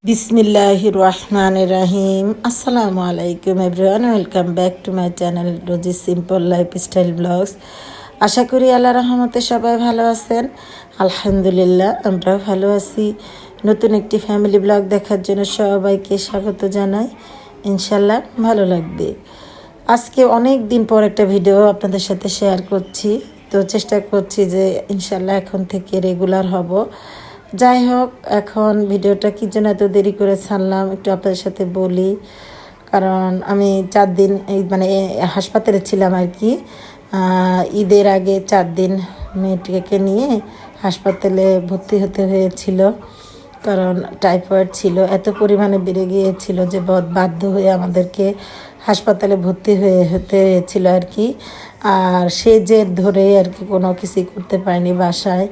বিসমিল্লাহির রহমানির রহিম। আসসালামু আলাইকুম everyone, welcome back to my channel rosy simple lifestyle vlogs. আশা করি আল্লাহ রহমতে সবাই ভালো আছেন। আলহামদুলিল্লাহ আমরাও ভালো আছি। নতুন একটি ফ্যামিলি ব্লগ দেখার জন্য সবাইকে স্বাগত জানাই। ইনশাল্লাহ ভালো লাগবে। আজকে অনেক দিন পর একটা ভিডিও আপনাদের সাথে শেয়ার করছি, তো চেষ্টা করছি যে ইনশাল্লাহ এখন থেকে রেগুলার হব। যাই হোক, এখন ভিডিওটা কি জন্য এত দেরি করে ছাড়লাম একটু আপনাদের সাথে বলি। কারণ আমি 4 দিন হাসপাতালে ছিলাম আর কি। ঈদের আগে 4 দিন মেয়েটিকে নিয়ে হাসপাতালে ভর্তি হতে হয়েছিল। কারণ টাইফয়েড ছিল, এত পরিমাণে বেড়ে গিয়েছিল যে বাধ্য হয়ে আমাদেরকে হাসপাতালে ভর্তি হতে হয়েছিল আর কি। আর সে জেদ ধরে আর কি কোনো কিছুই করতে পারিনি, বাসায়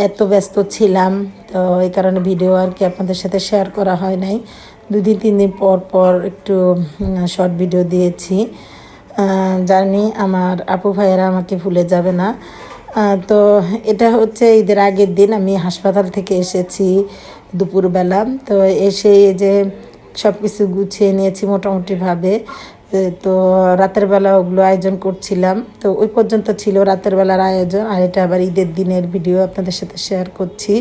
এত ব্যস্ত ছিলাম। তো এই কারণে ভিডিও আর কি আপনাদের সাথে শেয়ার করা হয় নাই। 2 দিন 3 দিন পর পর একটু শর্ট ভিডিও দিয়েছি। জানি আমার আপু ভাইয়েরা আমাকে ভুলে যাবে না। তো এটা হচ্ছে ঈদের আগের দিন আমি হাসপাতাল থেকে এসেছি দুপুরবেলা। তো এসে এই যে সব কিছু গুছিয়ে নিয়েছি মোটামুটিভাবে। তো রাতের বেলা ওগুলো আয়োজন করছিলাম, তো ওই পর্যন্ত ছিল রাতের বেলার আয়োজন। আর এটা আবার ঈদের দিনের ভিডিও আপনাদের সাথে শেয়ার করছি।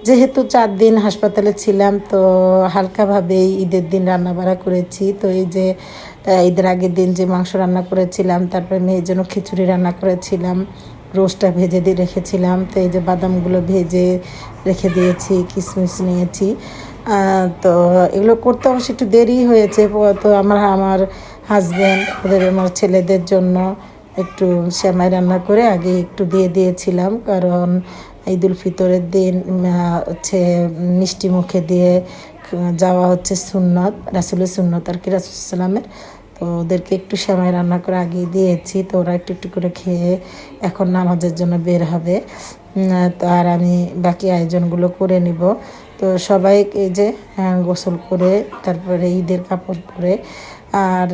যেহেতু 4 দিন হাসপাতালে ছিলাম, তো হালকাভাবেই ঈদের দিন রান্না বাড়া করেছি। তো এই যে ঈদের আগের দিন যে মাংস রান্না করেছিলাম, তারপরে মেয়ের জন্য খিচুড়ি রান্না করেছিলাম, রোস্টটা ভেজে দিয়ে রেখেছিলাম। তো এই যে বাদামগুলো ভেজে রেখে দিয়েছি, কিশমিশ নিয়েছি। তো এগুলো করতে অবশ্যই একটু দেরি হয়েছে। তো আমার হাজব্যান্ড ওদের আমার ছেলেদের জন্য একটু সেমাই রান্না করে আগে একটু দিয়ে দিয়েছিলাম। কারণ ঈদুল ফিতরের দিন হচ্ছে মিষ্টি মুখে দিয়ে যাওয়া হচ্ছে সুন্নত, রাসুলের সুন্নত আর কি, রাসুল সাল্লামের। তো ওদেরকে একটু সেমাই রান্না করে আগিয়ে দিয়েছি। তো ওরা একটু একটু করে খেয়ে এখন নামাজের জন্য বের হবে। তো আর আমি বাকি আয়োজনগুলো করে নিব। তো সবাই এই যে গোসল করে তারপরে ঈদের কাপড় পরে আর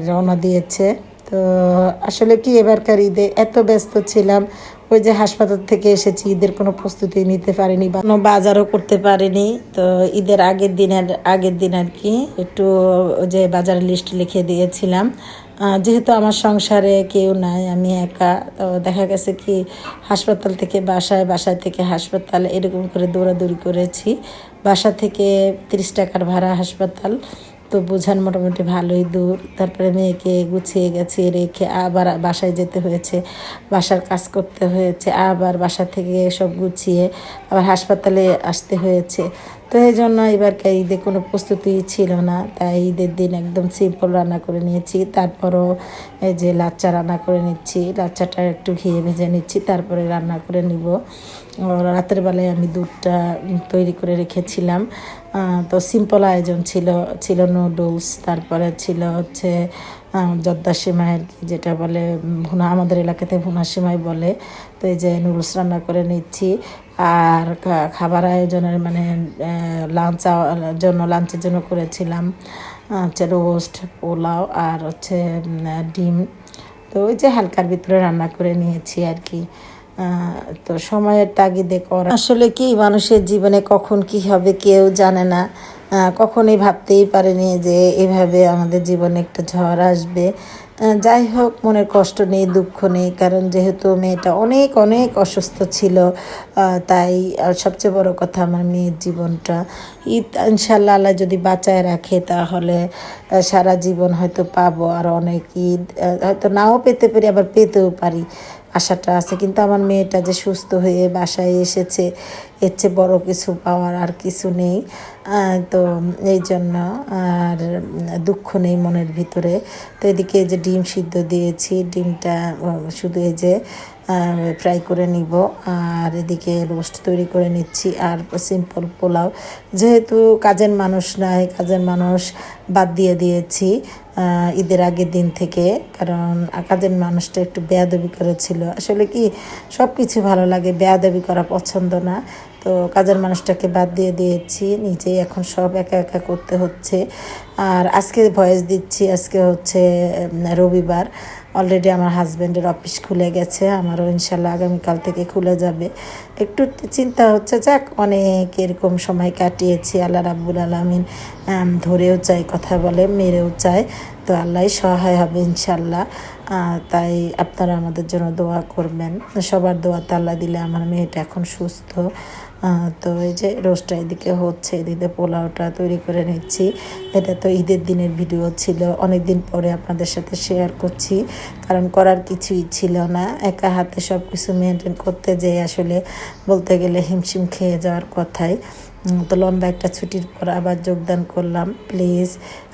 রওনা দিয়েছে। তো আসলে কি এবারকার ঈদে এত ব্যস্ত ছিলাম, ওই যে হাসপাতাল থেকে এসেছি, ঈদের কোনো প্রস্তুতি নিতে পারিনি বা কোনো বাজারও করতে পারিনি। তো ঈদের আগের দিন আর কি একটু ওই যে বাজারের লিস্ট লিখে দিয়েছিলাম। যেহেতু আমার সংসারে কেউ নাই, আমি একা, তো দেখা গেছে কি হাসপাতাল থেকে বাসায়, বাসায় থেকে হাসপাতাল এরকম করে দৌড়াদৌড়ি করেছি। বাসা থেকে 30 টাকার ভাড়া হাসপাতাল, তো বোঝান মোটামুটি ভালোই দূর। তারপরে মেয়েকে গুছিয়ে গেছে রেখে আবার বাসায় যেতে হয়েছে, বাসার কাজ করতে হয়েছে, আবার বাসা থেকে সব গুছিয়ে আবার হাসপাতালে আসতে হয়েছে। তো এই জন্য এবারকার ঈদে কোনো প্রস্তুতি ছিল না, তাই ঈদের দিন একদম সিম্পল রান্না করে নিয়েছি। তারপরও এই যে লাচ্চা রান্না করে নিচ্ছি, লাচ্চাটা একটু ঘিয়ে ভেজে নিচ্ছি, তারপরে রান্না করে নিব। রাতের বেলায় আমি দুধটা তৈরি করে রেখেছিলাম। তো সিম্পল আয়োজন ছিল নুডলস, তারপরে ছিল হচ্ছে জর্দা সেমাই আর কি, যেটা বলে ভুনা, আমাদের এলাকাতে ভুনা সেমাই বলে। তো এই যে নুডলস রান্না করে নিচ্ছি। আর খাবার আয়োজনের লাঞ্চের জন্য করেছিলাম হচ্ছে রোস্ট, পোলাও আর হচ্ছে ডিম। তো ওই যে হালকার ভিতরে রান্না করে নিয়েছি আর কি। তো সময়ের তাগিদে করা, আসলে কি মানুষের জীবনে কখন কি হবে কেউ জানে না। কখনোই ভাবতেই পারেনি যে এভাবে আমাদের জীবনে একটা ঝড় আসবে। যাই হোক, মনের কষ্ট নেই, দুঃখ নেই, কারণ যেহেতু মেয়েটা অনেক অনেক অসুস্থ ছিল। তাই সবচেয়ে বড় কথা আমার মেয়ের জীবনটা ঈদ ইনশাল্লাহ আল্লাহ যদি বাঁচায় রাখে, তাহলে সারা জীবন হয়তো পাবো আর অনেক ঈদ, হয়তো নাও পেতে পারি আবার পেতেও পারি, আশাটা আছে। কিন্তু আমার মেয়েটা যে সুস্থ হয়ে বাসায় এসেছে, এর চেয়ে বড় কিছু পাওয়ার আর কিছু নেই। তো এই জন্য আর দুঃখ নেই মনের ভিতরে। তো এদিকে যে ডিম সিদ্ধ দিয়েছি, ডিমটা শুধু এই যে ফ্রাই করে নিব, আর এদিকে রোস্ট তৈরি করে নিচ্ছি, আর সিম্পল পোলাও। যেহেতু কাজের মানুষ নাই, কাজের মানুষ বাদ দিয়ে দিয়েছি ঈদের আগের দিন থেকে, কারণ কাজের মানুষটা একটু বেয়াদবি করেছিল। আসলে কি সব কিছু ভালো লাগে, বেয়াদবি করা পছন্দ না। তো কাজের মানুষটাকে বাদ দিয়ে দিয়েছি, নিজেই এখন সব একা একা করতে হচ্ছে। আর আজকে ভয়েস দিচ্ছি, আজকে হচ্ছে রবিবার। অলরেডি আমার হাজব্যান্ডের অফিস খুলে গেছে, আমারও ইনশাল্লাহ আগামীকাল থেকে খুলে যাবে। একটু চিন্তা হচ্ছে, যাক অনেক এরকম সময় কাটিয়েছি, আল্লাহ রাব্বুল আলামিন ধরেও চাই, কথা বলে মেরেও চায়, তো আল্লাহ সহায় হবে ইনশাল্লাহ। তাই আপনারা আমাদের জন্য দোয়া করবেন, সবার দোয়াতে আল্লাহ দিলে আমার মেয়েটা এখন সুস্থ। তো এই যে রোস্টটা এদিকে হচ্ছে, এদিকে পোলাওটা তৈরি করে নিচ্ছি। এটা তো ঈদের দিনের ভিডিও ছিল, অনেক দিন পরে আপনাদের সাথে শেয়ার করছি, কারণ করার কিছুই ছিল না, একা হাতে সব কিছু মেনটেন করতে যেয়ে আসলে বলতে গেলে হিমশিম খেয়ে যাওয়ার কথাই। তো লম্বা একটা ছুটির পর আবার যোগদান করলাম। প্লিজ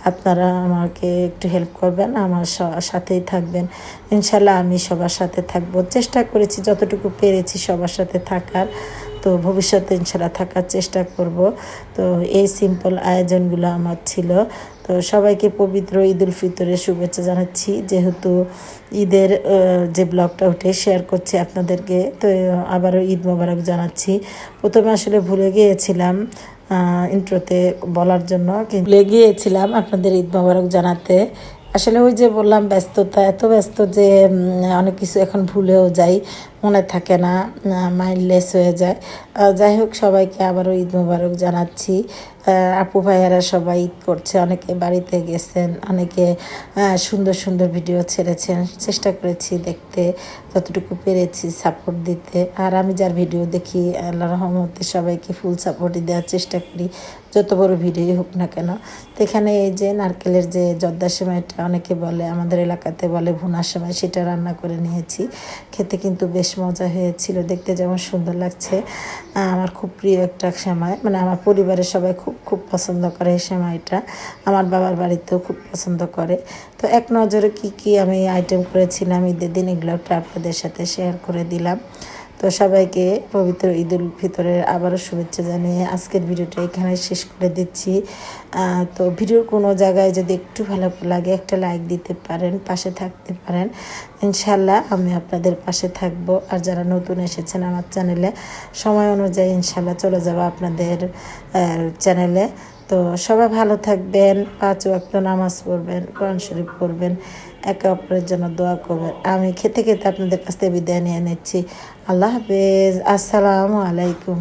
আপনারা আমাকে একটু হেল্প করবেন, আমার সাথেই থাকবেন ইনশাল্লাহ। আমি সবার সাথে থাকবো, চেষ্টা করেছি যতটুকু পেরেছি সবার সাথে থাকার, তো ভবিষ্যতে ইনশাল্লাহ থাকার চেষ্টা করব। তো এই সিম্পল আয়োজনগুলো আমার ছিল। তো সবাইকে পবিত্র ঈদ উল ফিতরের শুভেচ্ছা জানাচ্ছি, যেহেতু ঈদের যে ব্লগটা ওঠে শেয়ার করছি আপনাদেরকে, তো আবারও ঈদ মোবারক জানাচ্ছি। প্রথমে আসলে ভুলে গিয়েছিলাম ইন্ট্রোতে বলার জন্য, কিন্তু ভুলে গিয়েছিলাম আপনাদের ঈদ মোবারক জানাতে। আসলে ওই যে বললাম, ব্যস্ততা, এত ব্যস্ত যে অনেক কিছু এখন ভুলেও যাই, মনে থাকে না, মাইন্ডলেস হয়ে যায়। যাই হোক, সবাইকে আবারও ঈদ মোবারক জানাচ্ছি। আপু ভাইয়ারা সবাই ঈদ করছে, অনেকে বাড়িতে গেছেন, অনেকে সুন্দর সুন্দর ভিডিও ছেড়েছেন, চেষ্টা করেছি দেখতে, যতটুকু পেরেছি সাপোর্ট দিতে। আর আমি যার ভিডিও দেখি আল্লাহ রহমতে সবাইকে ফুল সাপোর্টই দেওয়ার চেষ্টা করি, যত বড় ভিডিও হোক না কেন। তো এখানে এই যে নারকেলের যে জর্দা সেমাইটা অনেকে বলে, আমাদের এলাকাতে বলে ভুনা সেমাই, সেটা রান্না করে নিয়েছি। খেতে কিন্তু বেশ মজা হয়েছিল, দেখতে যেমন সুন্দর লাগছে। আমার খুব প্রিয় একটা সেমাই, মানে আমার পরিবারের সবাই খুব খুব পছন্দ করে এই সেমাইটা, আমার বাবার বাড়িতেও খুব পছন্দ করে। তো এক নজরে কি কি আমি আইটেম করেছিলাম ঈদের দিন, এগুলো একটা আপনাদের সাথে শেয়ার করে দিলাম। তো সবাইকে পবিত্র ঈদ উল ফিতরের আবারও শুভেচ্ছা জানিয়ে আজকের ভিডিওটা এখানে শেষ করে দিচ্ছি। তো ভিডিওর কোনো জায়গায় যদি একটু ভালো লাগে একটা লাইক দিতে পারেন, পাশে থাকতে পারেন, ইনশাল্লাহ আমি আপনাদের পাশে থাকবো। আর যারা নতুন এসেছেন আমার চ্যানেলে, সময় অনুযায়ী ইনশাল্লাহ চলে যাব আপনাদের চ্যানেলে। তো সবাই ভালো থাকবেন, 5 ওয়াক্ত নামাজ পড়বেন, কোরআন শরীফ পড়বেন, একে অপরের জন্য দোয়া করবেন। আমি খেতে খেতে আপনাদের কাছ থেকে বিদায় নিয়ে নিচ্ছি। আল্লাহ হাফেজ, আসসালামু আলাইকুম।